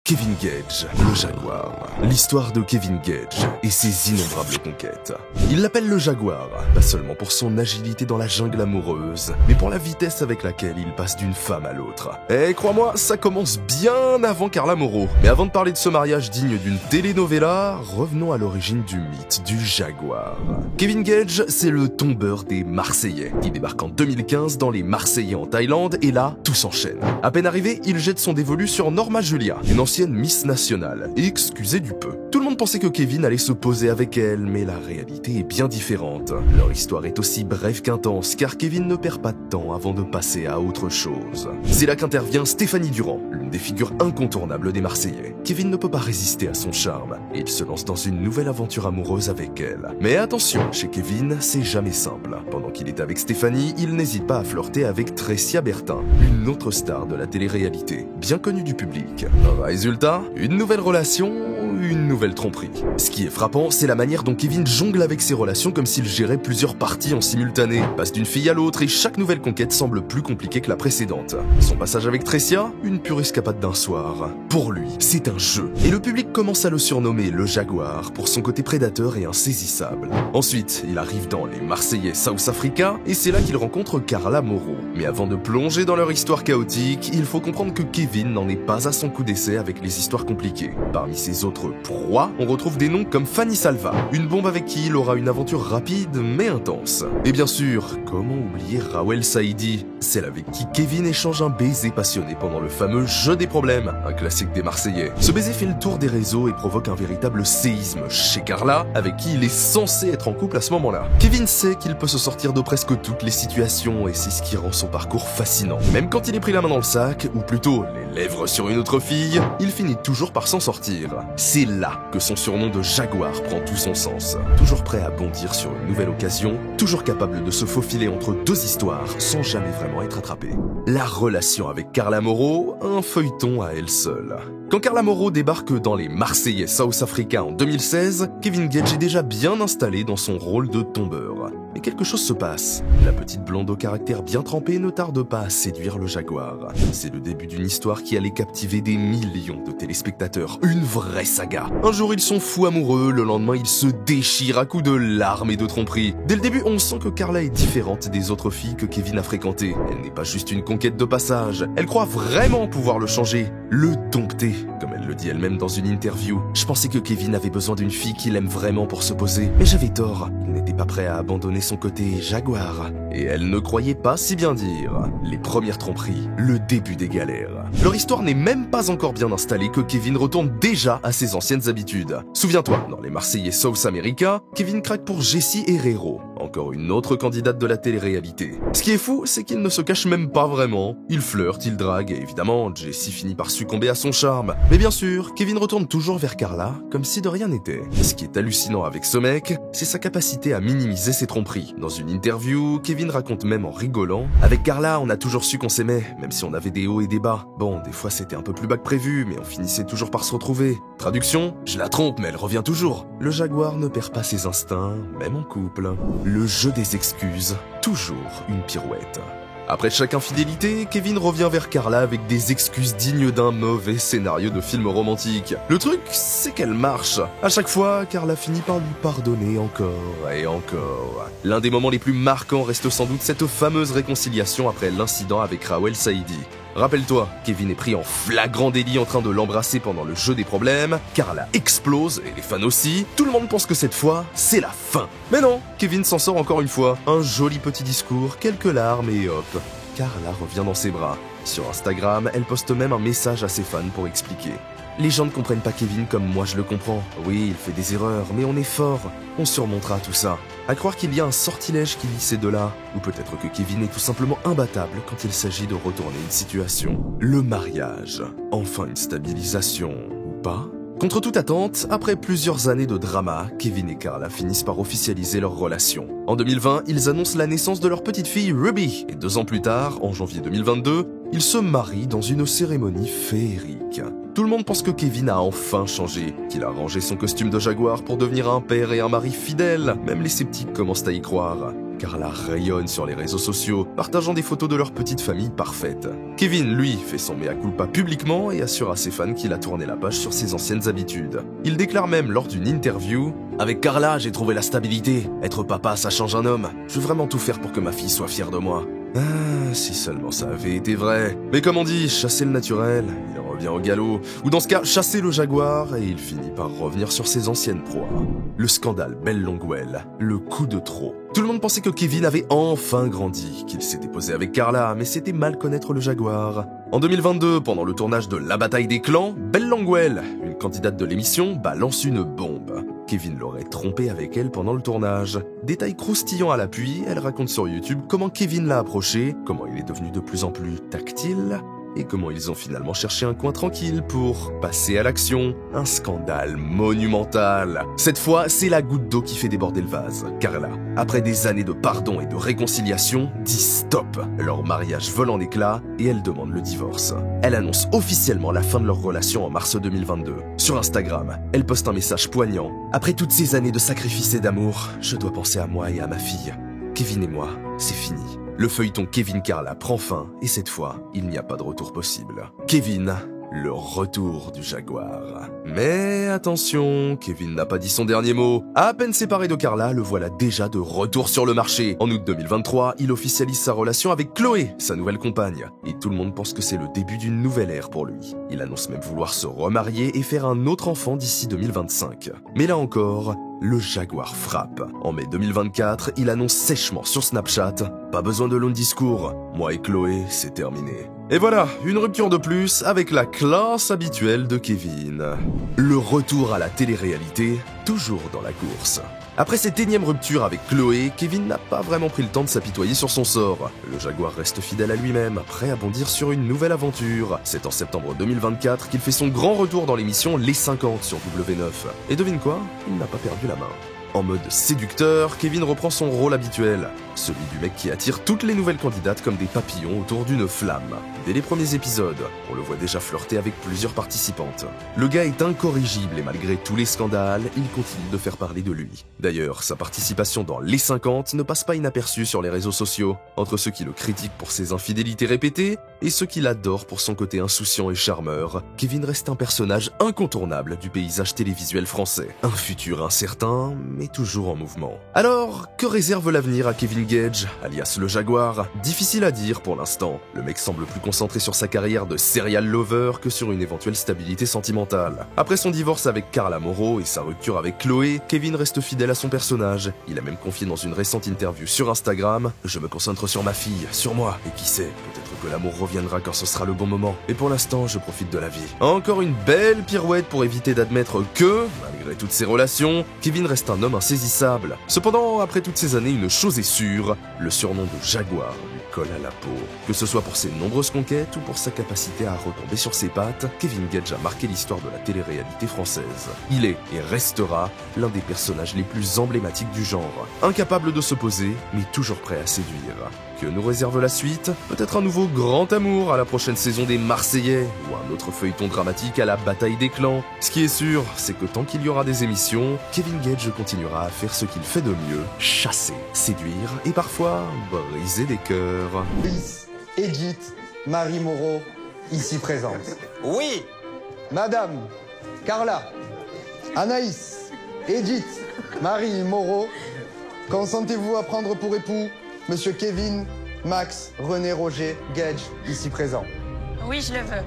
Kevin Gage, le Jaguar. L'histoire de Kevin Gage et ses innombrables conquêtes. Il l'appelle le Jaguar, pas seulement pour son agilité dans la jungle amoureuse, mais pour la vitesse avec laquelle il passe d'une femme à l'autre. Et crois-moi, ça commence bien avant Carla Moreau. Mais avant de parler de ce mariage digne d'une telenovela, revenons à l'origine du mythe du Jaguar. Kevin Gage, c'est le tombeur des Marseillais, qui débarque en 2015 dans les Marseillais en Thaïlande, et là, tout s'enchaîne. À peine arrivé, il jette son dévolu sur Norma Julia, une ancienne Miss Nationale, et excusez du peu. Tout le monde pensait que Kevin allait se poser avec elle, mais la réalité est bien différente. Leur histoire est aussi brève qu'intense, car Kevin ne perd pas de temps avant de passer à autre chose. C'est là qu'intervient Stéphanie Durand, l'une des figures incontournables des Marseillais. Kevin ne peut pas résister à son charme, et il se lance dans une nouvelle aventure amoureuse avec elle. Mais attention, chez Kevin, c'est jamais simple. Pendant qu'il est avec Stéphanie, il n'hésite pas à flirter avec Tressia Bertin, une autre star de la télé-réalité, bien connue du public. Résultat, une nouvelle relation, une nouvelle tromperie. Ce qui est frappant, c'est la manière dont Kevin jongle avec ses relations comme s'il gérait plusieurs parties en simultané. Passe d'une fille à l'autre et chaque nouvelle conquête semble plus compliquée que la précédente. Son passage avec Tressia, une pure escapade d'un soir. Pour lui, c'est un jeu. Et le public commence à le surnommer le Jaguar pour son côté prédateur et insaisissable. Ensuite, il arrive dans les Marseillais South Africa et c'est là qu'il rencontre Carla Moreau. Mais avant de plonger dans leur histoire chaotique, il faut comprendre que Kevin n'en est pas à son coup d'essai avec les histoires compliquées. Parmi ses autres proies, on retrouve des noms comme Fanny Salva, une bombe avec qui il aura une aventure rapide mais intense. Et bien sûr, comment oublier Rawel Saïdi, celle avec qui Kevin échange un baiser passionné pendant le fameux jeu des problèmes, un classique des Marseillais. Ce baiser fait le tour des réseaux et provoque un véritable séisme chez Carla, avec qui il est censé être en couple à ce moment-là. Kevin sait qu'il peut se sortir de presque toutes les situations et c'est ce qui rend son parcours fascinant. Même quand il est pris la main dans le sac, ou plutôt les lèvres sur une autre fille, il finit toujours par s'en sortir. C'est là que son surnom de Jaguar prend tout son sens. Toujours prêt à bondir sur une nouvelle occasion, toujours capable de se faufiler entre deux histoires sans jamais vraiment être attrapé. La relation avec Carla Moreau, un feuilleton à elle seule. Quand Carla Moreau débarque dans les Marseillais South Africa en 2016, Kevin Gage est déjà bien installé dans son rôle de tombeur. Mais quelque chose se passe. La petite blonde au caractère bien trempé ne tarde pas à séduire le Jaguar. C'est le début d'une histoire qui allait captiver des millions de téléspectateurs. Une vraie saga. Un jour ils sont fous amoureux, le lendemain ils se déchirent à coups de larmes et de tromperies. Dès le début on sent que Carla est différente des autres filles que Kevin a fréquentées. Elle n'est pas juste une conquête de passage. Elle croit vraiment pouvoir le changer, le dompter. Comme elle le dit elle-même dans une interview, je pensais que Kevin avait besoin d'une fille qu'il aime vraiment pour se poser, mais j'avais tort. Il n'était pas prêt à abandonner son côté Jaguar. Et elle ne croyait pas si bien dire. Les premières tromperies, le début des galères. Leur histoire n'est même pas encore bien installée que Kevin retourne déjà à ses anciennes habitudes. Souviens-toi, dans les Marseillais South America, Kevin craque pour Jessie Herrero, encore une autre candidate de la télé-réalité. Ce qui est fou, c'est qu'il ne se cache même pas vraiment. Il flirte, il drague, et évidemment, Jessie finit par succomber à son charme. Mais bien sûr, Kevin retourne toujours vers Carla, comme si de rien n'était. Ce qui est hallucinant avec ce mec, c'est sa capacité à minimiser ses tromperies. Dans une interview, Kevin raconte même en rigolant: « Avec Carla, on a toujours su qu'on s'aimait, même si on avait des hauts et des bas. Bon, des fois c'était un peu plus bas que prévu, mais on finissait toujours par se retrouver. Traduction, je la trompe, mais elle revient toujours. » Le Jaguar ne perd pas ses instincts, même en couple. Le jeu des excuses, toujours une pirouette. Après chaque infidélité, Kevin revient vers Carla avec des excuses dignes d'un mauvais scénario de film romantique. Le truc, c'est qu'elle marche. À chaque fois, Carla finit par lui pardonner encore et encore. L'un des moments les plus marquants reste sans doute cette fameuse réconciliation après l'incident avec Rawel Saïdi. Rappelle-toi, Kevin est pris en flagrant délit en train de l'embrasser pendant le jeu des problèmes, Carla explose, et les fans aussi. Tout le monde pense que cette fois, c'est la fin. Mais non, Kevin s'en sort encore une fois. Un joli petit discours, quelques larmes et hop, Carla revient dans ses bras. Sur Instagram, elle poste même un message à ses fans pour expliquer. Les gens ne comprennent pas Kevin comme moi je le comprends. Oui, il fait des erreurs, mais on est fort. On surmontera tout ça. À croire qu'il y a un sortilège qui lie ces deux-là. Ou peut-être que Kevin est tout simplement imbattable quand il s'agit de retourner une situation. Le mariage. Enfin une stabilisation. Ou pas ? Contre toute attente, après plusieurs années de drama, Kevin et Carla finissent par officialiser leur relation. En 2020, ils annoncent la naissance de leur petite fille Ruby, et 2 ans plus tard, en janvier 2022, ils se marient dans une cérémonie féerique. Tout le monde pense que Kevin a enfin changé, qu'il a rangé son costume de Jaguar pour devenir un père et un mari fidèles. Même les sceptiques commencent à y croire. Carla rayonne sur les réseaux sociaux, partageant des photos de leur petite famille parfaite. Kevin, lui, fait son mea culpa publiquement et assure à ses fans qu'il a tourné la page sur ses anciennes habitudes. Il déclare même lors d'une interview « Avec Carla, j'ai trouvé la stabilité. Être papa, ça change un homme. Je veux vraiment tout faire pour que ma fille soit fière de moi. » Ah, si seulement ça avait été vrai. Mais comme on dit, chasser le naturel, il revient au galop. Ou dans ce cas, chasser le jaguar, et il finit par revenir sur ses anciennes proies. Le scandale Belle Longueuil, le coup de trop. Tout le monde pensait que Kevin avait enfin grandi, qu'il s'était posé avec Carla, mais c'était mal connaître le jaguar. En 2022, pendant le tournage de La Bataille des Clans, Belle Longueuil, une candidate de l'émission, balance une bombe. Kevin l'aurait trompée avec elle pendant le tournage. Détail croustillant à l'appui, elle raconte sur YouTube comment Kevin l'a approché, comment il est devenu de plus en plus tactile, et comment ils ont finalement cherché un coin tranquille pour passer à l'action. Un scandale monumental. Cette fois, c'est la goutte d'eau qui fait déborder le vase. Carla, après des années de pardon et de réconciliation, dit stop. Leur mariage vole en éclats et elle demande le divorce. Elle annonce officiellement la fin de leur relation en mars 2022. Sur Instagram, elle poste un message poignant. Après toutes ces années de sacrifices et d'amour, je dois penser à moi et à ma fille. Kevin et moi, c'est fini. Le feuilleton Kevin-Carla prend fin et cette fois, il n'y a pas de retour possible. Kevin, le retour du jaguar. Mais attention, Kevin n'a pas dit son dernier mot. À peine séparé de Carla, le voilà déjà de retour sur le marché. En août 2023, il officialise sa relation avec Chloé, sa nouvelle compagne. Et tout le monde pense que c'est le début d'une nouvelle ère pour lui. Il annonce même vouloir se remarier et faire un autre enfant d'ici 2025. Mais là encore, le jaguar frappe. En mai 2024, il annonce sèchement sur Snapchat « Pas besoin de long discours, moi et Chloé, c'est terminé ». Et voilà, une rupture de plus avec la classe habituelle de Kevin. Le retour à la télé-réalité, toujours dans la course. Après cette énième rupture avec Chloé, Kevin n'a pas vraiment pris le temps de s'apitoyer sur son sort. Le jaguar reste fidèle à lui-même, prêt à bondir sur une nouvelle aventure. C'est en septembre 2024 qu'il fait son grand retour dans l'émission Les 50 sur W9. Et devine quoi? Il n'a pas perdu la main. En mode séducteur, Kevin reprend son rôle habituel, celui du mec qui attire toutes les nouvelles candidates comme des papillons autour d'une flamme. Dès les premiers épisodes, on le voit déjà flirter avec plusieurs participantes. Le gars est incorrigible et malgré tous les scandales, il continue de faire parler de lui. D'ailleurs, sa participation dans Les 50 ne passe pas inaperçue sur les réseaux sociaux, entre ceux qui le critiquent pour ses infidélités répétées et ceux qui l'adorent pour son côté insouciant et charmeur. Kevin reste un personnage incontournable du paysage télévisuel français. Un futur incertain, mais toujours en mouvement. Alors, que réserve l'avenir à Kevin Gage, alias le Jaguar? Difficile à dire pour l'instant. Le mec semble plus concentré sur sa carrière de serial lover que sur une éventuelle stabilité sentimentale. Après son divorce avec Carla Moreau et sa rupture avec Chloé, Kevin reste fidèle à son personnage. Il a même confié dans une récente interview sur Instagram « Je me concentre sur ma fille, sur moi, et qui sait, peut-être que l'amour reviendra quand ce sera le bon moment. Et pour l'instant, je profite de la vie. » Encore une belle pirouette pour éviter d'admettre que, malgré toutes ces relations, Kevin reste un homme insaisissable. Cependant, après toutes ces années, une chose est sûre, le surnom de Jaguar lui colle à la peau. Que ce soit pour ses nombreuses conquêtes ou pour sa capacité à retomber sur ses pattes, Kevin Gage a marqué l'histoire de la télé-réalité française. Il est et restera l'un des personnages les plus emblématiques du genre. Incapable de s'opposer, mais toujours prêt à séduire. Que nous réserve la suite? Peut-être un nouveau grand amour à la prochaine saison des Marseillais, ou un autre feuilleton dramatique à la Bataille des Clans. Ce qui est sûr, c'est que tant qu'il y aura des émissions, Kevin Gage continuera à faire ce qu'il fait de mieux, chasser, séduire et parfois briser des cœurs. Miss Edith Marie Moreau, ici présente. Oui. Madame Carla, Anaïs, Edith Marie Moreau, consentez-vous à prendre pour époux Monsieur Kevin, Max, René Roger, Gage, ici présent? Oui, je le veux.